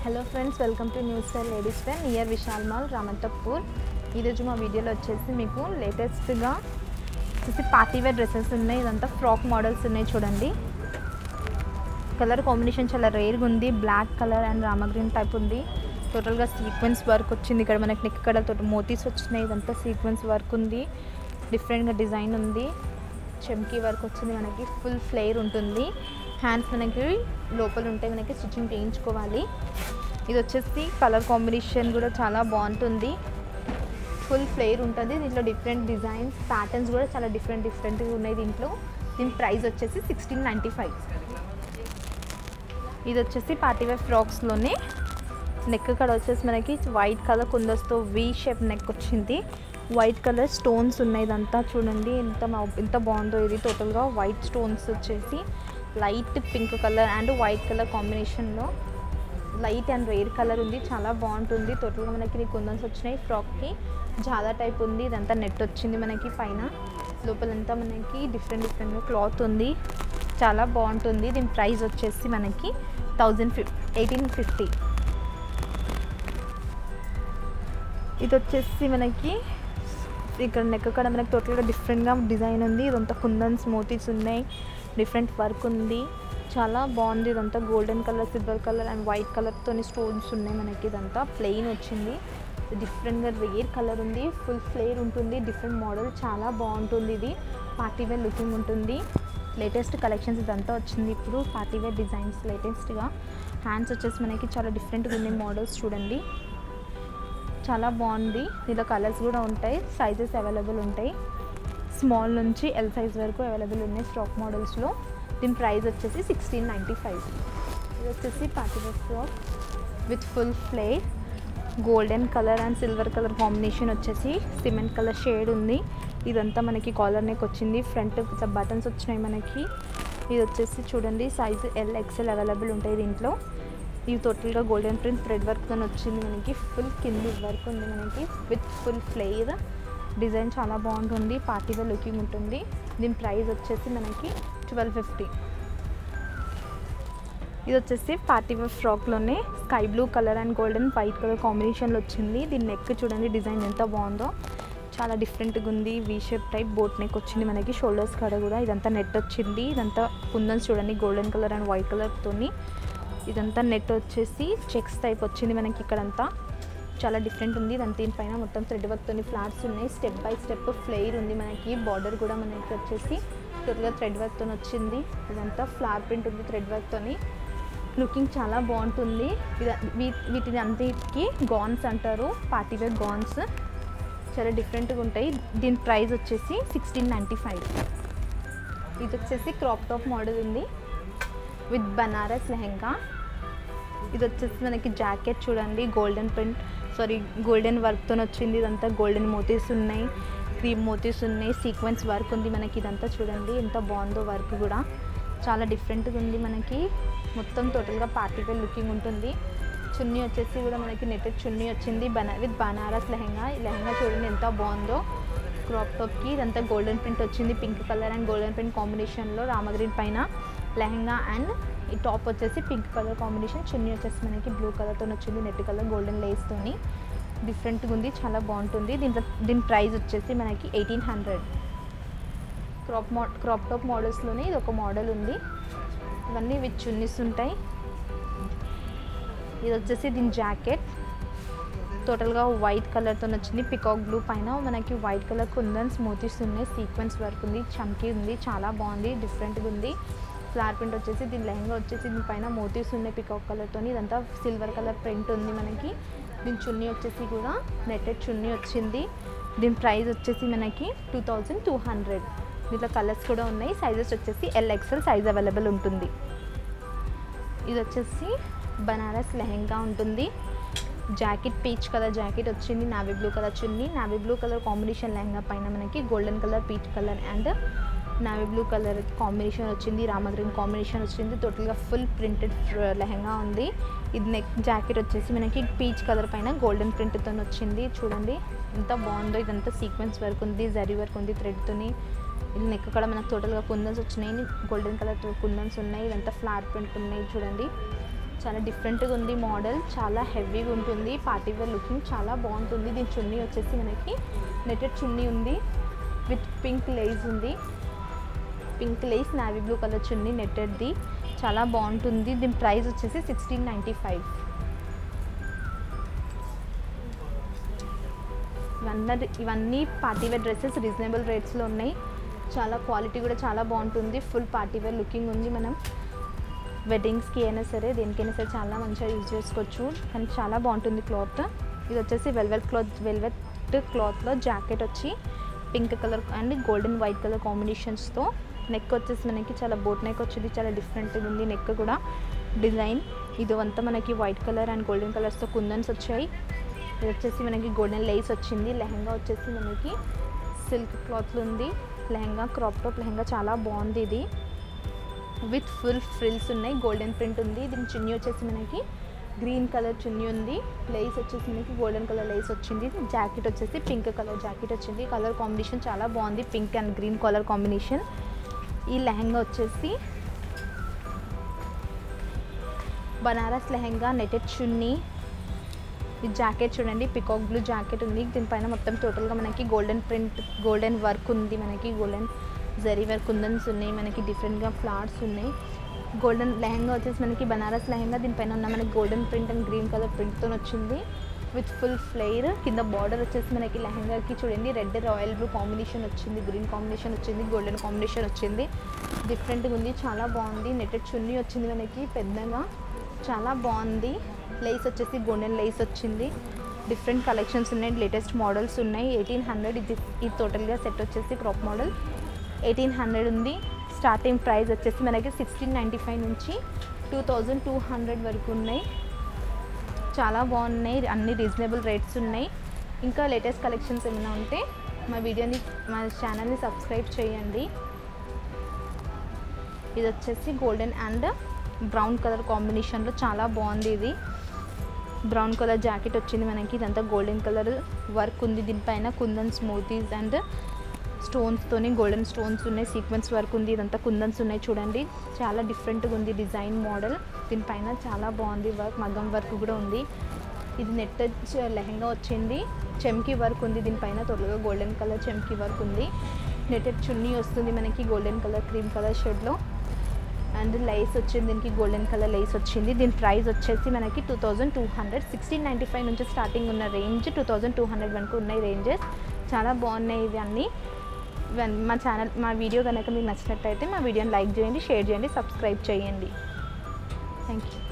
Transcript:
Hello friends, welcome to new style ladies wear near Vishal mall Ramanthapur. ఈరోజు మా వీడియోలో వచ్చేసి మీకు లేటెస్ట్గా పార్టీ వేర్ డ్రెస్సెస్ ఉన్నాయి. ఇదంతా ఫ్రాక్ మోడల్స్ ఉన్నాయి. చూడండి, కలర్ కాంబినేషన్ చాలా రేర్గా ఉంది. Black colour and Rama green type ఉంది. టోటల్గా సీక్వెన్స్ వర్క్ వచ్చింది. ఇక్కడ మనకి నెక్ ఇక్కడ మోతీస్ వచ్చినాయి. ఇదంతా సీక్వెన్స్ వర్క్ ఉంది. డిఫరెంట్గా డిజైన్ ఉంది. చెమ్కీ వర్క్ వచ్చింది. మనకి ఫుల్ ఫ్లేర్ ఉంటుంది. హ్యాండ్స్ మనకి లోపల ఉంటాయి. మనకి స్టిచ్చింగ్ చేయించుకోవాలి. ఇది వచ్చేసి కలర్ కాంబినేషన్ కూడా చాలా బాగుంటుంది. ఫుల్ ఫ్లేర్ ఉంటుంది. దీంట్లో డిఫరెంట్ డిజైన్స్ ప్యాటర్న్స్ కూడా చాలా డిఫరెంట్గా ఉన్నాయి. దీని ప్రైస్ వచ్చేసి 1695. ఇది వచ్చేసి పార్టీవేర్ ఫ్రాక్స్లోనే నెక్ కడ వచ్చేసి మనకి వైట్ కలర్ కుందస్తో వీ షేప్ నెక్ వచ్చింది. వైట్ కలర్ స్టోన్స్ ఉన్నాయి. ఇదంతా చూడండి ఎంత బాగుందో. ఇది టోటల్గా వైట్ స్టోన్స్ వచ్చేసి light pink colour and white colour కాంబినేషన్లో లైట్ అండ్ రేర్ కలర్ ఉంది. చాలా బాగుంటుంది. టోటల్గా మనకి కుందన్స్ వచ్చినాయి. ఫ్రాక్కి జాదా టైప్ ఉంది. ఇదంతా నెట్ వచ్చింది మనకి పైన. లోపలంతా మనకి డిఫరెంట్గా క్లాత్ ఉంది. చాలా బాగుంటుంది. దీని ప్రైస్ వచ్చేసి మనకి 1850. ఇది వచ్చేసి మనకి ఇక్కడ నెక్ కూడా మనకి టోటల్గా డిఫరెంట్గా డిజైన్ ఉంది. ఇదంతా కుందన్స్ మోతీస్ ఉన్నాయి. డిఫరెంట్ వర్క్ ఉంది. చాలా బాగుంది. ఇదంతా golden colour, silver colour and white కలర్తో స్టోన్స్ ఉన్నాయి. మనకి ఇదంతా ప్లెయిన్ వచ్చింది. డిఫరెంట్గా రేర్ కలర్ ఉంది. ఫుల్ ఫ్లేర్ ఉంటుంది. డిఫరెంట్ మోడల్ చాలా బాగుంటుంది. ఇది పార్టీవేర్ లుకింగ్ ఉంటుంది. లేటెస్ట్ కలెక్షన్స్ ఇదంతా వచ్చింది. ఇప్పుడు పార్టీవేర్ డిజైన్స్ లేటెస్ట్గా. హ్యాండ్స్ వచ్చేసి మనకి చాలా డిఫరెంట్గా ఉన్నాయి. మోడల్స్ చూడండి, చాలా బాగుంది. దీంట్లో కలర్స్ కూడా ఉంటాయి. సైజెస్ అవైలబుల్ ఉంటాయి. స్మాల్ నుంచి ఎల్ సైజ్ వరకు అవైలబుల్ ఉన్నాయి ఫ్రాక్ మోడల్స్లో. దీని ప్రైస్ వచ్చేసి 1695. ఇది వచ్చేసి party wear frock with full flare. Golden colour and silver colour combination వచ్చేసి సిమెంట్ కలర్ షేడ్ ఉంది. ఇదంతా మనకి కాలర్ నెక్ వచ్చింది. ఫ్రంట్ బటన్స్ వచ్చినాయి మనకి. ఇది వచ్చేసి చూడండి, సైజు ఎల్ ఎక్స్ఎల్ అవైలబుల్ ఉంటాయి దీంట్లో. ఇది టోటల్గా గోల్డెన్ ప్రింట్ థ్రెడ్ వర్క్తో వచ్చింది మనకి. ఫుల్ కింది వర్క్ ఉంది మనకి విత్ ఫుల్ ఫ్లేర్. డిజైన్ చాలా బాగుంటుంది. పార్టీవేర్ లుకింగ్ ఉంటుంది. దీని ప్రైస్ వచ్చేసి మనకి 1250. ఇది వచ్చేసి పార్టీవేర్ ఫ్రాక్లోనే sky blue colour and golden white colour కాంబినేషన్లో వచ్చింది. దీని నెక్ చూడండి, డిజైన్ ఎంత బాగుందో. చాలా డిఫరెంట్గా ఉంది. V shape type boat neck వచ్చింది మనకి. షోల్డర్స్ కాడ కూడా ఇదంతా నెట్ వచ్చింది. ఇదంతా కుందన్స్ చూడండి, గోల్డెన్ కలర్ అండ్ వైట్ కలర్తోని. ఇదంతా నెట్ వచ్చేసి చెక్స్ టైప్ వచ్చింది మనకి. ఇక్కడంతా చాలా డిఫరెంట్ ఉంది. దీనిపైన మొత్తం థ్రెడ్ వర్క్తో ఫ్లాట్స్ ఉన్నాయి. స్టెప్ బై స్టెప్ ఫ్లేర్ ఉంది మనకి. బార్డర్ కూడా మనకి వచ్చేసి టోటల్గా థ్రెడ్ వర్క్తో వచ్చింది. ఇదంతా ఫ్లవర్ ప్రింట్ ఉంది థ్రెడ్ వర్క్తోని. లుకింగ్ చాలా బాగుంటుంది. వీటిని అంతకి గాన్స్ అంటారు, పార్టీవేర్ గాన్స్. చాలా డిఫరెంట్గా ఉంటాయి. దీని ప్రైస్ వచ్చేసి 1695. ఇది వచ్చేసి క్రాప్ టాప్ మోడల్ ఉంది విత్ బనారస్ లెహెంగా. ఇది వచ్చేసి మనకి జాకెట్ చూడండి, గోల్డెన్ వర్క్తో వచ్చింది. ఇదంతా గోల్డెన్ మోతీస్ ఉన్నాయి, క్రీమ్ మోతీస్ ఉన్నాయి, సీక్వెన్స్ వర్క్ ఉంది మనకి. ఇదంతా చూడండి ఎంత బాగుందో. వర్క్ కూడా చాలా డిఫరెంట్గా ఉంది మనకి. మొత్తం టోటల్గా పార్టీవేర్ లుకింగ్ ఉంటుంది. చున్నీ వచ్చేసి కూడా మనకి నెట్టెడ్ చున్నీ వచ్చింది విత్ బనారస్ లెహెంగా. ఈ లెహెంగా చూడండి ఎంత బాగుందో. క్రాప్ టాప్కి ఇదంతా గోల్డెన్ ప్రింట్ వచ్చింది. Pink colour and golden print కాంబినేషన్లో రామా గ్రీన్ పైన లెహెంగా అండ్ ఈ టాప్ వచ్చేసి పింక్ కలర్ కాంబినేషన్. చున్నీ వచ్చేసి మనకి బ్లూ కలర్తో వచ్చింది. నెట్ కలర్ గోల్డెన్ లేస్తోని. డిఫరెంట్గా ఉంది, చాలా బాగుంటుంది. దీని ప్రైస్ వచ్చేసి మనకి 1800. క్రాప్ టాప్ మోడల్స్లోనే ఇది ఒక మోడల్ ఉంది. ఇవన్నీ విత్ చున్నీస్ ఉంటాయి. ఇది వచ్చేసి దీని జాకెట్ టోటల్గా వైట్ కలర్తో వచ్చింది. పికాక్ బ్లూ పైన మనకి వైట్ కలర్ కుందన్స్ మోతీస్ ఉన్నాయి. సీక్వెన్స్ వర్క్ ఉంది. చమ్కీ ఉంది. చాలా బాగుంది. డిఫరెంట్గా ఉంది. ఫ్లవర్ ప్రింట్ వచ్చేసి దీని లెహంగా వచ్చేసి దీనిపైన మోతీస్ ఉన్నాయి పికాక్ కలర్తో. ఇదంతా సిల్వర్ కలర్ ప్రింట్ ఉంది మనకి. దీని చున్నీ వచ్చేసి కూడా నెట్టెడ్ చున్నీ వచ్చింది. దీని ప్రైస్ వచ్చేసి మనకి 2200. దీంట్లో కలర్స్ కూడా ఉన్నాయి. సైజెస్ వచ్చేసి ఎల్ ఎక్స్ఎల్ సైజ్ అవైలబుల్ ఉంటుంది. ఇది వచ్చేసి బనారస్ లెహెంగా ఉంటుంది. జాకెట్ పీచ్ కలర్ జాకెట్ వచ్చింది. నావీ బ్లూ కలర్ చున్నీ, navy blue colour combination lehenga పైన మనకి golden colour, peach colour and navy blue colour combination వచ్చింది. రామా గ్రీన్ కాంబినేషన్ వచ్చింది. టోటల్గా ఫుల్ ప్రింటెడ్ లెహంగా ఉంది. ఇది నెక్ జాకెట్ వచ్చేసి మనకి పీచ్ కలర్ పైన గోల్డెన్ ప్రింట్తో వచ్చింది. చూడండి ఎంత బాగుందో. ఇదంతా సీక్వెన్స్ వర్క్ ఉంది, జరీ వర్క్ ఉంది థ్రెడ్తోని. ఇది నెక్ కూడా మనకు టోటల్గా కుందన్స్ వచ్చినాయి. గోల్డెన్ కలర్ కుందన్స్ ఉన్నాయి. ఇదంతా ఫ్లవర్ ప్రింట్ ఉన్నాయి చూడండి. చాలా డిఫరెంట్గా ఉంది మోడల్, చాలా హెవీగా ఉంటుంది, పార్టీ వేర్ లుకింగ్ చాలా బాగుంటుంది. దీని చున్నీ వచ్చేసి మనకి నెటెడ్ చున్నీ ఉంది విత్ పింక్ లేస్ ఉంది, pink lace navy blue colour చున్నీ నెట్టెడ్ది, చాలా బాగుంటుంది. దీని ప్రైస్ వచ్చేసి 1695. ఇవన్నీ పార్టీవేర్ డ్రెస్సెస్ రీజనబుల్ రేట్స్లో ఉన్నాయి, చాలా క్వాలిటీ కూడా చాలా బాగుంటుంది. ఫుల్ పార్టీవేర్ లుకింగ్ ఉంది. మనం వెడ్డింగ్స్కి అయినా సరే దేనికైనా సరే చాలా మంచిగా యూజ్ చేసుకోవచ్చు, కానీ చాలా బాగుంటుంది క్లాత్. ఇది వచ్చేసి వెల్వెట్ క్లాత్లో జాకెట్ వచ్చి pink colour and golden white colour కాంబినేషన్స్తో, నెక్ వచ్చేసి మనకి చాలా బోట్ నెక్ వచ్చింది, చాలా డిఫరెంట్గా ఉంది నెక్ కూడా డిజైన్. ఇది అంతా మనకి వైట్ కలర్ అండ్ గోల్డెన్ కలర్స్తో కుందన్స్ వచ్చాయి. ఇది వచ్చేసి మనకి గోల్డెన్ లేస్ వచ్చింది. లెహంగా వచ్చేసి మనకి సిల్క్ క్లాత్లో ఉంది. లెహంగా క్రాప్ టాప్ లెహంగా చాలా బాగుంది. ఇది విత్ ఫుల్ ఫ్రిల్స్ ఉన్నాయి, గోల్డెన్ ప్రింట్ ఉంది. దీని చున్నీ వచ్చేసి మనకి గ్రీన్ కలర్ చున్నీ ఉంది, లేస్ వచ్చేసి మనకి గోల్డెన్ కలర్ లేస్ వచ్చింది. జాకెట్ వచ్చేసి పింక్ కలర్ జాకెట్ వచ్చింది. కలర్ కాంబినేషన్ చాలా బాగుంది, pink and green colour combination. ఈ లెహంగా వచ్చేసి బనారస్ లెహంగా, నెటెడ్ చున్నీ. ఈ జాకెట్ చూడండి, పికాక్ బ్లూ జాకెట్ ఉంది. దీనిపైన మొత్తం టోటల్గా మనకి గోల్డెన్ ప్రింట్, గోల్డెన్ వర్క్ ఉంది, మనకి గోల్డెన్ జరీ వర్క్ కుందన్స్ ఉన్నాయి, మనకి డిఫరెంట్గా ఫ్లవర్స్ ఉన్నాయి. గోల్డెన్ లెహంగా వచ్చేసి మనకి బనారస్ లెహంగా, దీనిపైన ఉన్న మనకి golden print and green colour ప్రింట్తో వచ్చింది విత్ ఫుల్ ఫ్లేర్. కింద బార్డర్ వచ్చేసి మనకి లెహంగాకి చూడండి రెడ్ రాయల్ బ్లూ కాంబినేషన్ వచ్చింది, గ్రీన్ కాంబినేషన్ వచ్చింది, గోల్డెన్ కాంబినేషన్ వచ్చింది, డిఫరెంట్గా ఉంది, చాలా బాగుంది. నెట్టెడ్ చున్నీ వచ్చింది మనకి పెద్దగా, చాలా బాగుంది. లేస్ వచ్చేసి గోల్డెన్ లేస్ వచ్చింది. డిఫరెంట్ కలెక్షన్స్ ఉన్నాయి, లేటెస్ట్ మోడల్స్ ఉన్నాయి. 1800 ఇది టోటల్గా సెట్ వచ్చేసి క్రాప్ మోడల్ 1800 ఉంది. స్టార్టింగ్ ప్రైస్ వచ్చేసి మనకి 1695 నుంచి 2200 వరకు ఉన్నాయి. చాలా బాగున్నాయి, అన్ని రీజనబుల్ రేట్స్ ఉన్నాయి. ఇంకా లేటెస్ట్ కలెక్షన్స్ ఏమైనా ఉంటే మా ఛానల్ని సబ్స్క్రైబ్ చేయండి. ఇది వచ్చేసి గోల్డెన్ అండ్ బ్రౌన్ కలర్ కాంబినేషన్లో చాలా బాగుంది. ఇది బ్రౌన్ కలర్ జాకెట్ వచ్చింది మనకి, ఇదంతా గోల్డెన్ కలర్ వర్క్ ఉంది. దీనిపైన కుందన్స్ మోతీస్ అండ్ స్టోన్స్తోని గోల్డెన్ స్టోన్స్ ఉన్నాయి, సీక్వెన్స్ వర్క్ ఉంది, ఇదంతా కుందన్స్ ఉన్నాయి చూడండి, చాలా డిఫరెంట్గా ఉంది డిజైన్ మోడల్. దీనిపైన చాలా బాగుంది వర్క్, మగ్గం వర్క్ కూడా ఉంది. ఇది నెట్ లెహంగా వచ్చింది, చెమ్కీ వర్క్ ఉంది, దీనిపైన త్వరగా గోల్డెన్ కలర్ చెమ్కీ వర్క్ ఉంది. నెట్టెడ్ చున్నీ వస్తుంది మనకి గోల్డెన్ కలర్ క్రీమ్ కలర్ షేడ్లో, అండ్ లైస్ వచ్చింది, దీనికి గోల్డెన్ కలర్ లైస్ వచ్చింది. దీని ప్రైస్ వచ్చేసి మనకి 2200. 1695 నుంచి స్టార్టింగ్ ఉన్న రేంజ్ 2200 వరకు ఉన్నాయి రేంజెస్, చాలా బాగున్నాయి ఇవి అన్నీ. మా వీడియో కనుక మీకు నచ్చినట్టయితే మా వీడియోని లైక్ చేయండి, షేర్ చేయండి, సబ్స్క్రైబ్ చేయండి. Thank you.